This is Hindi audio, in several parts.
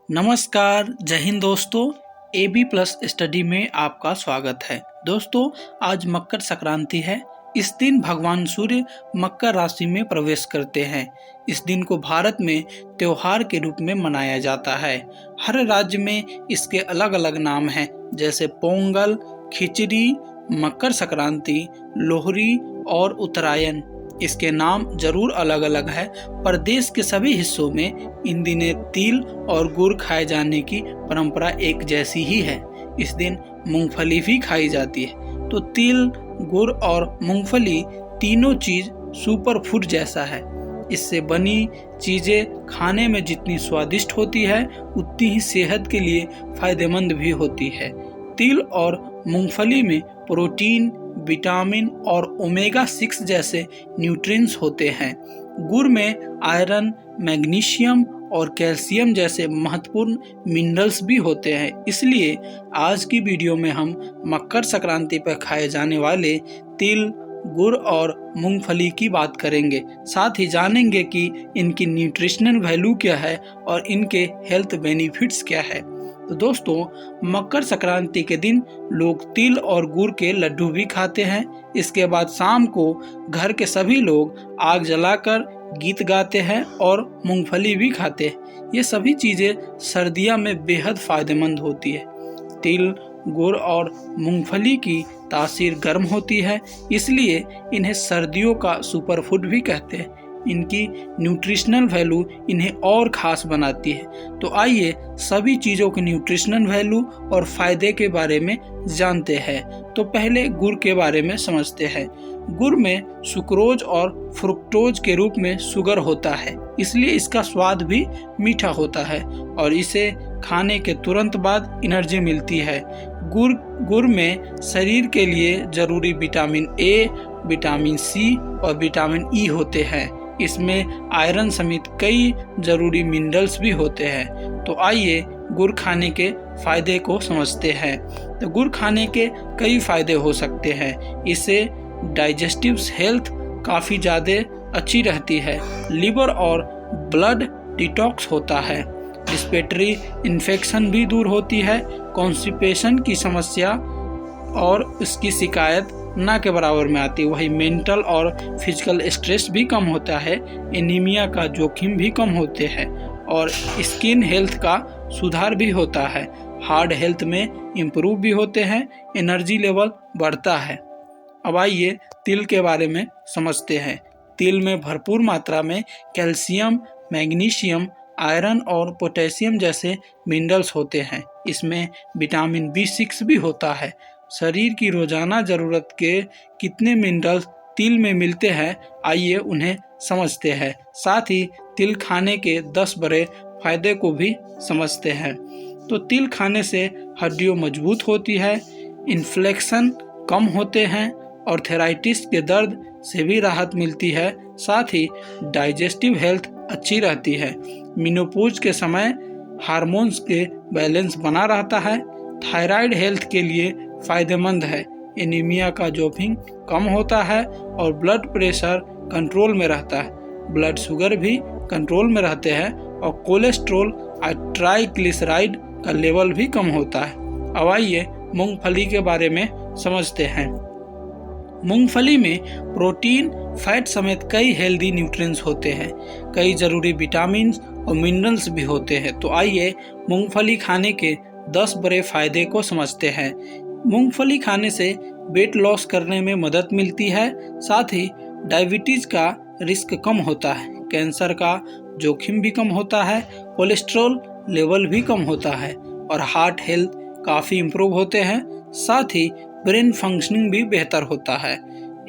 नमस्कार, जय हिंद दोस्तों। AB प्लस स्टडी में आपका स्वागत है। दोस्तों, आज मकर संक्रांति है। इस दिन भगवान सूर्य मकर राशि में प्रवेश करते हैं। इस दिन को भारत में त्योहार के रूप में मनाया जाता है। हर राज्य में इसके अलग अलग नाम हैं, जैसे पोंगल, खिचड़ी, मकर संक्रांति, लोहड़ी और उत्तरायण। इसके नाम जरूर अलग अलग है, पर देश के सभी हिस्सों में इन दिनों तिल और गुड़ खाए जाने की परंपरा एक जैसी ही है। इस दिन मूंगफली भी खाई जाती है। तो तिल, गुड़ और मूंगफली तीनों चीज सुपर फूड जैसा है। इससे बनी चीजें खाने में जितनी स्वादिष्ट होती है, उतनी ही सेहत के लिए फायदेमंद भी होती है। तिल और मूंगफली में प्रोटीन, विटामिन और ओमेगा 6 जैसे न्यूट्रिएंट्स होते हैं। गुड़ में आयरन, मैग्नीशियम और कैल्शियम जैसे महत्वपूर्ण मिनरल्स भी होते हैं। इसलिए आज की वीडियो में हम मकर संक्रांति पर खाए जाने वाले तिल, गुड़ और मूंगफली की बात करेंगे। साथ ही जानेंगे कि इनकी न्यूट्रिशनल वैल्यू क्या है और इनके हेल्थ बेनिफिट्स क्या है। तो दोस्तों, मकर संक्रांति के दिन लोग तिल और गुड़ के लड्डू भी खाते हैं। इसके बाद शाम को घर के सभी लोग आग जलाकर गीत गाते हैं और मूंगफली भी खाते हैं। ये सभी चीजें सर्दियों में बेहद फायदेमंद होती है। तिल, गुड़ और मूंगफली की तासीर गर्म होती है, इसलिए इन्हें सर्दियों का सुपर फूड भी कहते हैं। इनकी न्यूट्रिशनल वैल्यू इन्हें और खास बनाती है। तो आइए सभी चीज़ों के न्यूट्रिशनल वैल्यू और फायदे के बारे में जानते हैं। तो पहले गुड़ के बारे में समझते हैं। गुड़ में सुक्रोज और फ्रुक्टोज के रूप में शुगर होता है, इसलिए इसका स्वाद भी मीठा होता है और इसे खाने के तुरंत बाद एनर्जी मिलती है। गुड़ में शरीर के लिए जरूरी विटामिन ए, विटामिन सी और विटामिन ई होते हैं। इसमें आयरन समेत कई जरूरी मिनरल्स भी होते हैं। तो आइए गुड़ खाने के फायदे को समझते हैं। तो गुड़ खाने के कई फायदे हो सकते हैं। इससे डाइजेस्टिव हेल्थ काफ़ी ज़्यादा अच्छी रहती है। लिवर और ब्लड डिटॉक्स होता है। रिस्पिरेटरी इन्फेक्शन भी दूर होती है। कॉन्स्टिपेशन की समस्या और उसकी शिकायत ना के बराबर में आती है। वही मेंटल और फिजिकल स्ट्रेस भी कम होता है। एनीमिया का जोखिम भी कम होते हैं और स्किन हेल्थ का सुधार भी होता है। हार्ट हेल्थ में इम्प्रूव भी होते हैं। एनर्जी लेवल बढ़ता है। अब आइए तिल के बारे में समझते हैं। तिल में भरपूर मात्रा में कैल्शियम, मैग्नीशियम, आयरन और पोटेशियम जैसे मिनरल्स होते हैं। इसमें विटामिन B6 भी होता है। शरीर की रोजाना जरूरत के कितने मिनरल्स तिल में मिलते हैं, आइए उन्हें समझते हैं। साथ ही तिल खाने के 10 बड़े फायदे को भी समझते हैं। तो तिल खाने से हड्डियां मजबूत होती है, इन्फ्लेक्शन कम होते हैं और थेराइटिस के दर्द से भी राहत मिलती है। साथ ही डाइजेस्टिव हेल्थ अच्छी रहती है। मेनोपॉज के समय हार्मोन्स के बैलेंस बना रहता है। थायराइड हेल्थ के लिए फायदेमंद है। एनीमिया का जोखिम कम होता है और ब्लड प्रेशर कंट्रोल में रहता है। ब्लड शुगर भी कंट्रोल में रहते हैं और कोलेस्ट्रॉल और ट्राइग्लिसराइड का लेवल भी कम होता है। अब आइए मूंगफली के बारे में समझते हैं। मूंगफली में प्रोटीन, फैट समेत कई हेल्दी न्यूट्रिएंट्स होते हैं। कई जरूरी विटामिन और मिनरल्स भी होते हैं। तो आइए मूंगफली खाने के 10 बड़े फायदे को समझते हैं। मूंगफली खाने से वेट लॉस करने में मदद मिलती है। साथ ही डायबिटीज का रिस्क कम होता है। कैंसर का जोखिम भी कम होता है। कोलेस्ट्रॉल लेवल भी कम होता है और हार्ट हेल्थ काफ़ी इम्प्रूव होते हैं। साथ ही ब्रेन फंक्शनिंग भी बेहतर होता है।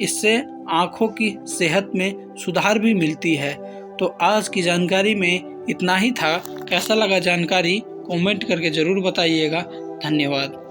इससे आँखों की सेहत में सुधार भी मिलती है। तो आज की जानकारी में इतना ही था। कैसा लगा जानकारी कमेंट करके ज़रूर बताइएगा। धन्यवाद।